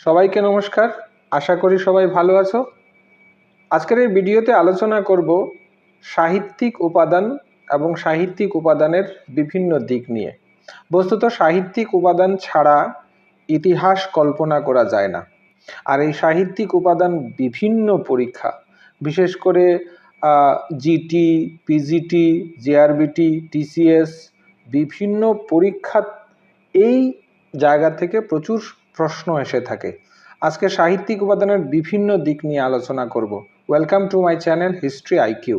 সবাইকে নমস্কার। আশা করি সবাই ভালো আছো। আজকের এই ভিডিওতে আলোচনা করব সাহিত্যিক উপাদান এবং সাহিত্যিক উপাদানের বিভিন্ন দিক নিয়ে। বস্তুত সাহিত্যিক উপাদান ছাড়া ইতিহাস কল্পনা করা যায় না। আর এই সাহিত্যিক উপাদান বিভিন্ন পরীক্ষা, বিশেষ করে জিটি, পিজিটি, জেআরবিটি, টিসিএস বিভিন্ন পরীক্ষা এই জায়গা থেকে প্রচুর প্রশ্ন এসে থাকে। আজকে সাহিত্যিক উপাদানের বিভিন্ন দিক নিয়ে আলোচনা করব। Welcome to my channel History IQ.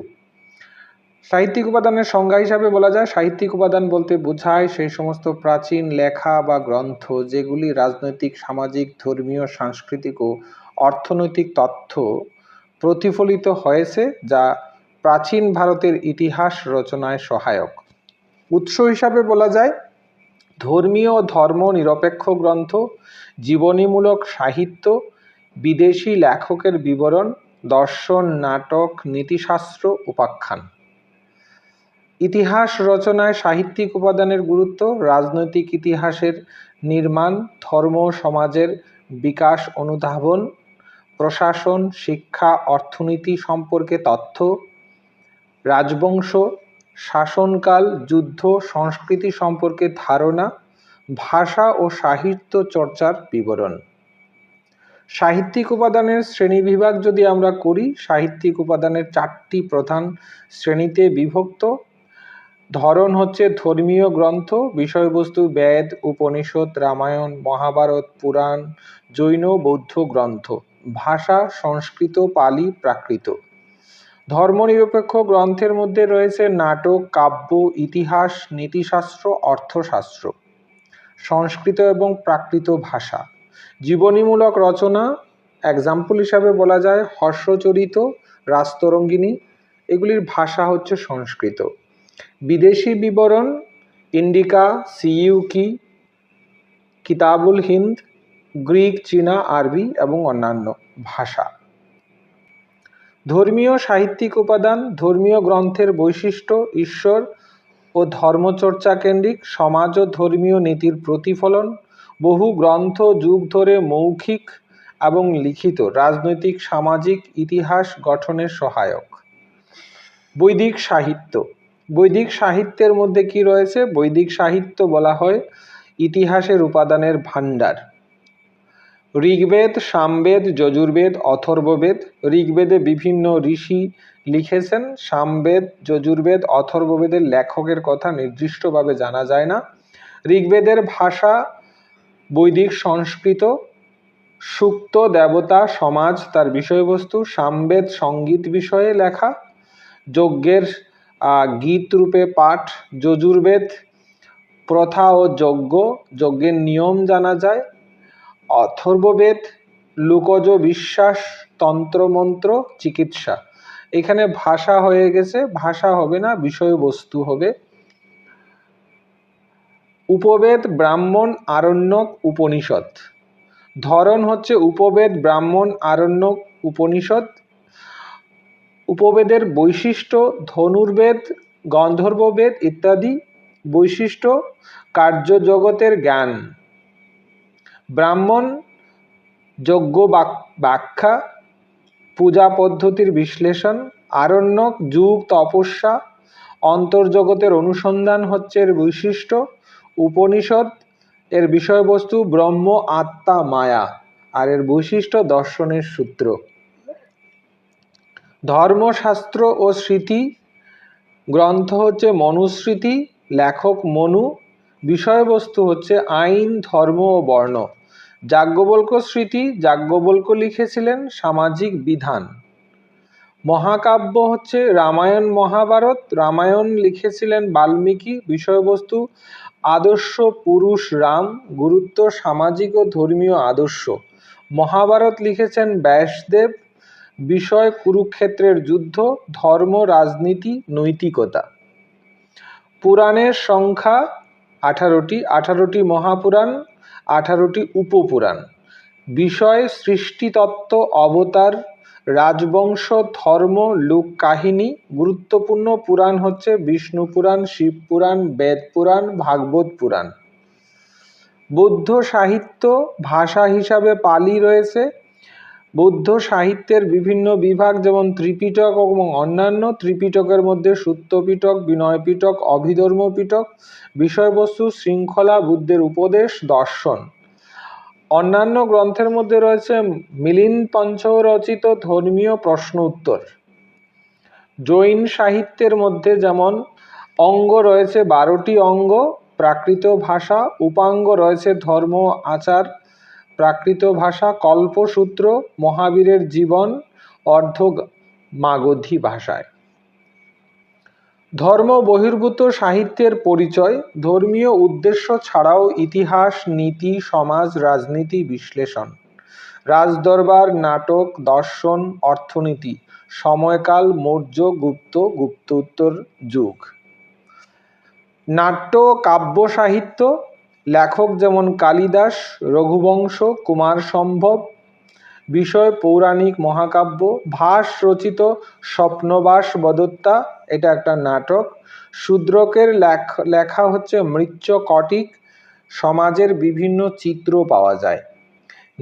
সাহিত্যিক উপাদানের সংজ্ঞা হিসাবে বলা যায়, সাহিত্যিক উপাদান বলতে বোঝায় সেই সমস্ত প্রাচীন লেখা বা গ্রন্থ যেগুলি রাজনৈতিক, সামাজিক, ধর্মীয়, সাংস্কৃতিক ও অর্থনৈতিক তথ্য প্রতিফলিত হয়েছে, যা প্রাচীন ভারতের ইতিহাস রচনায় সহায়ক। উৎস হিসাবে বলা যায় ধর্মীয় ধর্ম নিরপেক্ষ গ্রন্থ, জীবনীমূলক সাহিত্য, বিদেশি লেখকের বিবরণ, দর্শন, নাটক, নীতিশাস্ত্র, উপাখ্যান। ইতিহাস রচনায় সাহিত্যিক উপাদানের গুরুত্ব: রাজনৈতিক ইতিহাসের নির্মাণ, ধর্ম সমাজের বিকাশ অনুধাবন, প্রশাসন, শিক্ষা, অর্থনীতি সম্পর্কে তথ্য, রাজবংশ, শাসনকাল, যুদ্ধ, সংস্কৃতি সম্পর্কে ধারণা, ভাষা ও সাহিত্য চর্চার বিবরণ। সাহিত্যিক উপাদানের শ্রেণীবিভাগ যদি আমরা করি, সাহিত্যিক উপাদানের 4টি প্রধান শ্রেণীতে বিভক্ত। ধরন হচ্ছে ধর্মীয় গ্রন্থ, বিষয়বস্তু বেদ, উপনিষদ, রামায়ণ, মহাভারত, পুরাণ, জৈন, বৌদ্ধ গ্রন্থ। ভাষা সংস্কৃত, পালি, প্রাকৃত। ধর্মনিরপেক্ষ গ্রন্থের মধ্যে রয়েছে নাটক, কাব্য, ইতিহাস, নীতিশাস্ত্র, অর্থশাস্ত্র। সংস্কৃত এবং প্রাকৃত ভাষা। জীবনীমূলক রচনা এক্সাম্পল হিসাবে বলা যায় হর্ষচরিত, রাজতরঙ্গিনী, এগুলির ভাষা হচ্ছে সংস্কৃত। বিদেশি বিবরণ ইন্ডিকা, সিইউকি, কিতাবুল হিন্দ, গ্রিক, চীনা, আরবি এবং অন্যান্য ভাষা। ধর্মীয় সাহিত্যিক উপাদান: ধর্মীয় গ্রন্থের বৈশিষ্ট্য ঈশ্বর ও ধর্মচর্চা কেন্দ্রিক, সমাজ ও ধর্মীয় নীতির প্রতিফলন। বহু গ্রন্থ যুগ ধরে মৌখিক এবং লিখিত রাজনৈতিক, সামাজিক ইতিহাস গঠনের সহায়ক। বৈদিক সাহিত্য: বৈদিক সাহিত্যের মধ্যে কি রয়েছে? বৈদিক সাহিত্য বলা হয় ইতিহাসের উপাদানের ভাণ্ডার। ঋগ্বেদ, সামবেদ, যজুর্বেদ, অথর্ববেদ। ঋগ্বেদে বিভিন্ন ঋষি লিখেছেন। সামবেদ, যজুর্বেদ, অথর্ববেদের লেখকের কথা নির্দিষ্টভাবে জানা যায় না। ঋগ্বেদের ভাষা বৈদিক সংস্কৃত। সূক্ত দেবতা, সমাজ তার বিষয়বস্তু। সামবেদ সঙ্গীত বিষয়ে লেখা, যজ্ঞের গীত রূপে পাঠ। যজুর্বেদ প্রথা ও যজ্ঞ, যজ্ঞের নিয়ম জানা যায়। অথর্ববেদ লোকজ বিশ্বাস, তন্ত্রমন্ত্র, চিকিৎসা। এখানে ভাষা হয়ে গেছে, ভাষা হবে না, বিষয়বস্তু হবে। উপবেদ, ব্রাহ্মণ, আরণ্যক, উপনিষদ। ধরন হচ্ছে উপবেদ, ব্রাহ্মণ, আরণ্যক, উপনিষদ। উপবেদের বৈশিষ্ট্য ধনুর্বেদ, গন্ধর্ববেদ ইত্যাদি। বৈশিষ্ট্য কার্যজগতের জ্ঞান। ব্রাহ্মণ যজ্ঞ ব্যাখ্যা, পূজা পদ্ধতির বিশ্লেষণ। আরণ্যক যুগ, তপস্যা, অন্তর্জগতের অনুসন্ধান হচ্ছে এর বৈশিষ্ট্য। উপনিষদ এর বিষয়বস্তু ব্রহ্ম, আত্মা, মায়া, আর এর বৈশিষ্ট্য দর্শনের সূত্র। ধর্মশাস্ত্র ও স্মৃতি গ্রন্থ হচ্ছে মনুস্মৃতি, লেখক মনু। বিষয়বস্তু হচ্ছে আইন, ধর্ম ও বর্ণ। যাজ্ঞবল্ক্য স্মৃতি, যাজ্ঞবল্ক্য লিখেছিলেন সামাজিক বিধান। মহাকাব্য হচ্ছে রামায়ণ, মহাভারত। রামায়ণ লিখেছিলেন বাল্মীকি। বিষয়বস্তু আদর্শ পুরুষ রাম, গুরুত্ব সামাজিক ও ধর্মীয় আদর্শ। মহাভারত লিখেছেন ব্যাসদেব। বিষয় কুরুক্ষেত্রের যুদ্ধ, ধর্ম, রাজনীতি, নৈতিকতা। পুরাণের সংখ্যা 18টি। 18টি মহাপুরাণ, 18টি উপপুরাণ। বিষয় সৃষ্টিতত্ত্ব, অবতার, রাজবংশ, ধর্ম, লোককাহিনী। গুরুত্বপূর্ণ পুরাণ হচ্ছে বিষ্ণু পুরাণ, শিব পুরাণ, বেদ পুরাণ, ভাগবত পুরাণ। বৌদ্ধ সাহিত্য ভাষা হিসাবে পালি রয়েছে। বৌদ্ধ সাহিত্যের বিভিন্ন বিভাগ যেমন ত্রিপিটক এবং অন্যান্য। ত্রিপিটকের মধ্যে সূত্র পিটক, বিনয় পিটক, অভিধর্ম পিটক। বিষয়বস্তু শৃঙ্খলা, বুদ্ধের উপদেশ, দর্শন। অন্যান্য গ্রন্থের মধ্যে রয়েছে মিলিন্দ পঞ্চ রচিত ধর্মীয় প্রশ্ন উত্তর। জৈন সাহিত্যের মধ্যে যেমন অঙ্গ রয়েছে 12টি অঙ্গ, প্রাকৃত ভাষা। উপাঙ্গ রয়েছে ধর্ম, আচার, প্রাকৃত ভাষা, কল্পসূত্র, মহাবীরের জীবন, অর্ধ মাগধী ভাষায়। ধর্ম বহির্ভূত সাহিত্যের পরিচয়। ধর্মীয় উদ্দেশ্য ছাড়াও ইতিহাস, নীতি, সমাজ, রাজনীতি বিশ্লেষণ। রাজদরবার, নাটক, দর্শন, অর্থনীতি। সময়কাল মৌর্য, গুপ্ত, গুপ্তোত্তর যুগ। নাট্য কাব্য সাহিত্য। লেখক যেমন কালিদাস, রঘুবংশ, কুমার সম্ভব। বিষয় পৌরাণিক মহাকাব্য। ভাস রচিত স্বপ্নবাস বদত্তা, এটা একটা নাটক। শূদ্রকের লেখা হচ্ছে মৃচ্ছকটিক। সমাজের বিভিন্ন চিত্র পাওয়া যায়।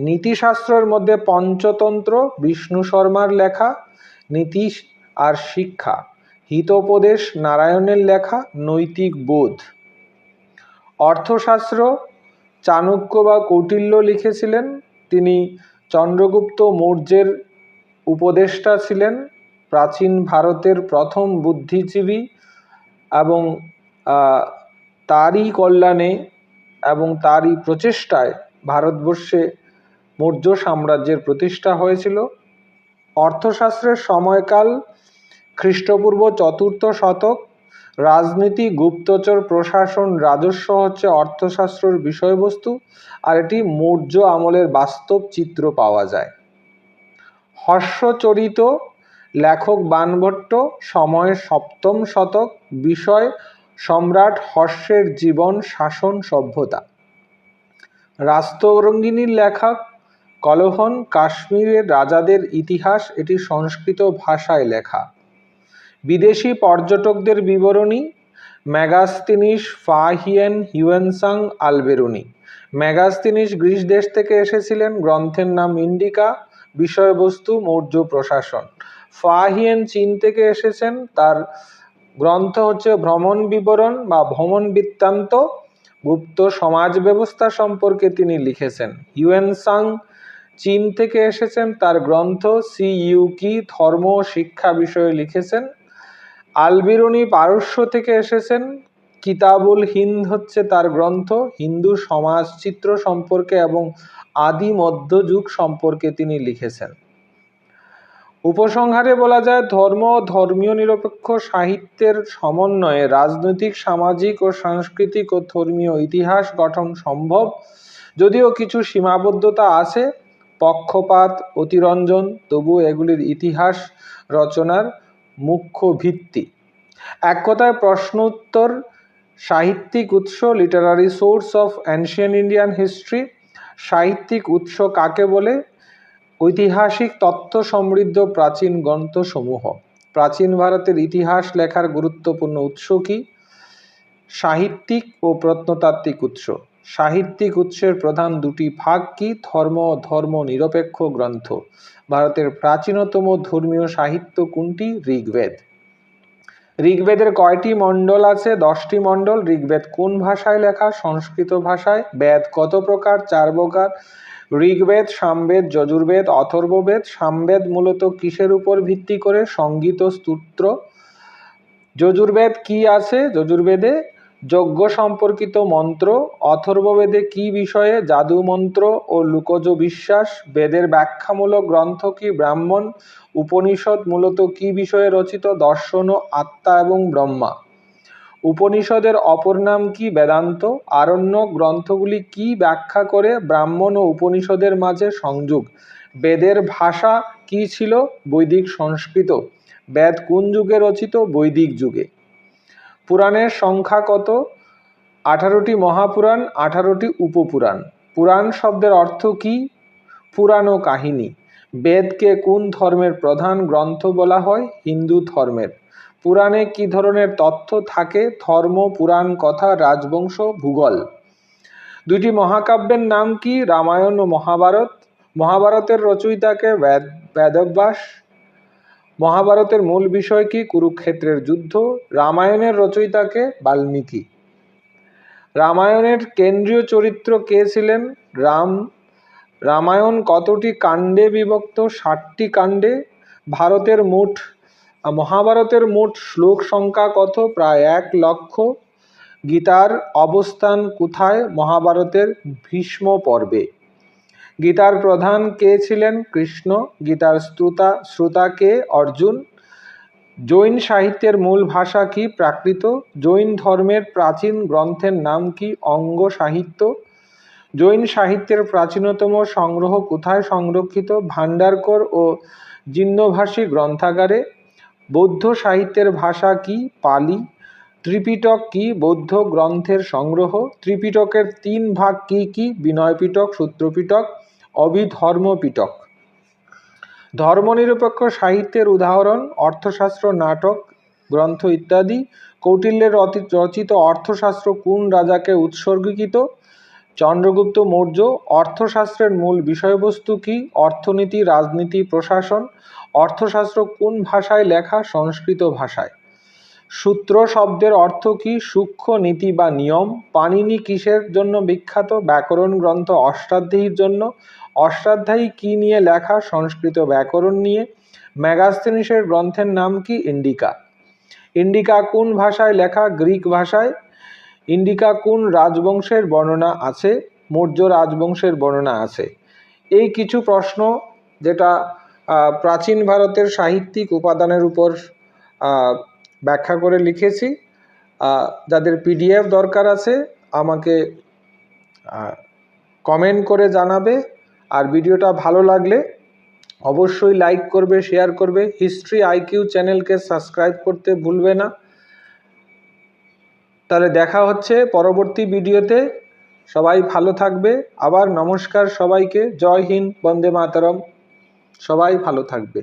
নীতিশাস্ত্রের মধ্যে পঞ্চতন্ত্র, বিষ্ণু শর্মার লেখা। নীতি আর শিক্ষা। হিতোপদেশ নারায়ণের লেখা, নৈতিক বোধ। অর্থশাস্ত্র চাণক্য বা কৌটিল্য লিখেছিলেন। তিনি চন্দ্রগুপ্ত মৌর্যের উপদেষ্টা ছিলেন, প্রাচীন ভারতের প্রথম বুদ্ধিজীবী, এবং তারই কল্যাণে এবং তারই প্রচেষ্টায় ভারতবর্ষে মৌর্য সাম্রাজ্যের প্রতিষ্ঠা হয়েছিল। অর্থশাস্ত্রের সময়কাল খ্রিস্টপূর্ব 4র্থ শতক। রাজনীতি, গুপ্তচর, প্রশাসন, রাজস্ব হচ্ছে অর্থশাস্ত্রের বিষয়বস্তু, আর এটি মৌর্য আমলের বাস্তব চিত্র পাওয়া যায়। হর্ষচরিত, লেখক বাণভট্ট, সময় 7ম শতক। বিষয় সম্রাট হর্ষের জীবন, শাসন, সভ্যতা। রাস্তরঙ্গিনীর লেখক কলহন, কাশ্মীরের রাজাদের ইতিহাস, এটি সংস্কৃত ভাষায় লেখা। বিদেশি পর্যটকদের বিবরণী Megasthenes, Fa-Hien, Hiuen Tsang, Alberuni. Megasthenes Greece দেশ থেকে এসেছিলেন, গ্রন্থের নাম ইন্ডিকা। বিষয়বস্তু মৌর্য প্রশাসন। ফাহিয়েন চীন থেকে এসেছেন, তার গ্রন্থ হচ্ছে ভ্রমণ বিবরণ বা ভ্রমণ বৃত্তান্ত। গুপ্ত সমাজ ব্যবস্থা সম্পর্কে তিনি লিখেছেন। হিউয়েনসাং চীন থেকে এসেছেন, তার গ্রন্থ সিইউকি ধর্ম শিক্ষা বিষয়ে লিখেছেন। আলবিরুনি পারস্য থেকে এসেছেন, কিতাবুল হিন্দ হচ্ছে তার গ্রন্থ। হিন্দু সমাজ চিত্র সম্পর্কে এবং আদি মধ্যযুগ সম্পর্কে তিনি লিখেছেন। উপসংহারে বলা যায়, ধর্ম ও ধর্মীয় নিরপেক্ষ সাহিত্যের সমন্বয়ে রাজনৈতিক, সামাজিক ও সাংস্কৃতিক ও ধর্মীয় ইতিহাস গঠন সম্ভব, যদিও কিছু সীমাবদ্ধতা আছে, পক্ষপাত, অতিরঞ্জন, তবু এগুলির ইতিহাস রচনার মুখ্য ভিত্তি। এক কথায় প্রশ্ন উত্তর সাহিত্যিক উৎস, Literary source of ancient Indian history. সাহিত্যিক উৎস কাকে বলে? ঐতিহাসিক তথ্য সমৃদ্ধ প্রাচীন গ্রন্থসমূহ। প্রাচীন ভারতের ইতিহাস লেখার গুরুত্বপূর্ণ উৎস কি? সাহিত্যিক ও প্রত্নতাত্ত্বিক উৎস। সাহিত্যিক উৎসের প্রধান দুটি ভাগ কি? ধর্ম ও ধর্ম নিরপেক্ষ গ্রন্থ। ভারতের প্রাচীনতম ধর্মীয় সাহিত্য কোনটি? ঋগ্বেদ। ঋগ্বেদের কয়টি মণ্ডল আছে? 10টি মণ্ডল। ঋগ্বেদ কোন ভাষায় লেখা? সংস্কৃত ভাষায়। বেদ কত প্রকার? 4 প্রকার। ঋগ্বেদ, সামবেদ, যজুর্বেদ, অথর্ববেদ। সামবেদ মূলত কিসের উপর ভিত্তি করে? সঙ্গীত, স্তোত্র। যজুর্বেদ কি আছে? যজুর্বেদে যজ্ঞ সম্পর্কিত মন্ত্র। অথর্ববেদে কি বিষয়ে? জাদু মন্ত্র ও লোকজ বিশ্বাস। বেদের ব্যাখ্যামূলক গ্রন্থ কি? ব্রাহ্মণ। উপনিষদ মূলত কি বিষয়ে রচিত? দর্শন ও আত্মা এবং ব্রহ্মা। উপনিষদের অপর নাম কি? বেদান্ত। আরণ্যক গ্রন্থগুলি কি ব্যাখ্যা করে? ব্রাহ্মণ ও উপনিষদের মাঝে সংযোগ। বেদের ভাষা কি ছিল? বৈদিক সংস্কৃত। বেদ কোন যুগে রচিত? বৈদিক যুগে। পুরাণের সংখ্যা কত? 18টি মহাপুরাণ, 18টি উপপুরাণ। পুরাণ শব্দের অর্থ কি? পুরানো কাহিনী। বেদকে কোন ধর্মের প্রধান গ্রন্থ বলা হয়? হিন্দু ধর্মের। পুরাণে কি ধরনের তথ্য থাকে? ধর্ম, পুরাণ, কথা, রাজবংশ, ভূগোল। দুইটি মহাকাব্যের নাম কি? রামায়ণ ও মহাভারত। মহাভারতের রচয়িতাকে বেদব্যাস। মহাভারতের মূল বিষয় কি? কুরুক্ষেত্রের যুদ্ধ। রামায়ণের রচয়িতাকে? বাল্মীকি। রামায়ণের কেন্দ্রীয় চরিত্র কে ছিলেন? রাম। রামায়ণ কতটি কাণ্ডে বিভক্ত? 60টি কাণ্ডে। মহাভারতের মোট শ্লোক সংখ্যা কত? প্রায় 1 লক্ষ। গীতার অবস্থান কোথায়? মহাভারতের ভীষ্ম পর্বে। গীতার প্রধান কে ছিলেন? কৃষ্ণ। গীতার শ্রোতা কে? অর্জুন। জৈন সাহিত্যের মূল ভাষা কি? প্রাকৃত। জৈন ধর্মের প্রাচীন গ্রন্থের নাম কি? অঙ্গ সাহিত্য। জৈন সাহিত্যের প্রাচীনতম সংগ্রহ কোথায় সংরক্ষিত? ভান্ডারকর ও জিহ্নভাষী গ্রন্থাগারে। বৌদ্ধ সাহিত্যের ভাষা কি? পালি। ত্রিপিটক কি? বৌদ্ধ গ্রন্থের সংগ্রহ। ত্রিপিটকের 3 ভাগ কি কি? বিনয় পিটক, সূত্রপিটক, অভিধর্ম পিটক। ধর্মনিরপেক্ষ সাহিত্যের উদাহরণ: অর্থশাস্ত্র, নাটক, গ্রন্থ ইত্যাদি। কৌটিল্যের রচিত অর্থশাস্ত্র কোন রাজাকে উৎসর্গীকৃত? চন্দ্রগুপ্ত মৌর্য। অর্থশাস্ত্রের মূল বিষয়বস্তু কি? অর্থনীতি, রাজনীতি, প্রশাসন। অর্থশাস্ত্র কোন ভাষায় লেখা? সংস্কৃত ভাষায়। সূত্র শব্দের অর্থ কি? সূক্ষ্ম নীতি বা নিয়ম। পাণিনি কিসের জন্য বিখ্যাত? ব্যাকরণ গ্রন্থ অষ্টাধ্যায়ীর জন্য। অষ্টাধ্যায়ী কি নিয়ে লেখা? সংস্কৃত ব্যাকরণ নিয়ে। মেগাস্থেনিসের গ্রন্থের নাম কি? ইন্ডিকা। ইন্ডিকা কোন ভাষায় লেখা? গ্রিক ভাষায়। ইন্ডিকা কোন রাজবংশের বর্ণনা আছে? মৌর্য রাজবংশের বর্ণনা আছে। এই কিছু প্রশ্ন যেটা প্রাচীন ভারতের সাহিত্যিক উপাদানের উপর ব্যাখ্যা করে লিখেছি। যাদের PDF দরকার আছে আমাকে কমেন্ট করে জানাবে। আর ভিডিওটা ভালো লাগলে অবশ্যই লাইক করবে, শেয়ার করবে। হিস্ট্রি IQ চ্যানেলকে সাবস্ক্রাইব করতে ভুলবে না। তাহলে দেখা হচ্ছে পরবর্তী ভিডিওতে। সবাই ভালো থাকবে। আবার নমস্কার সবাইকে। জয় হিন্দ, বন্দে মাতরম। সবাই ভালো থাকবে।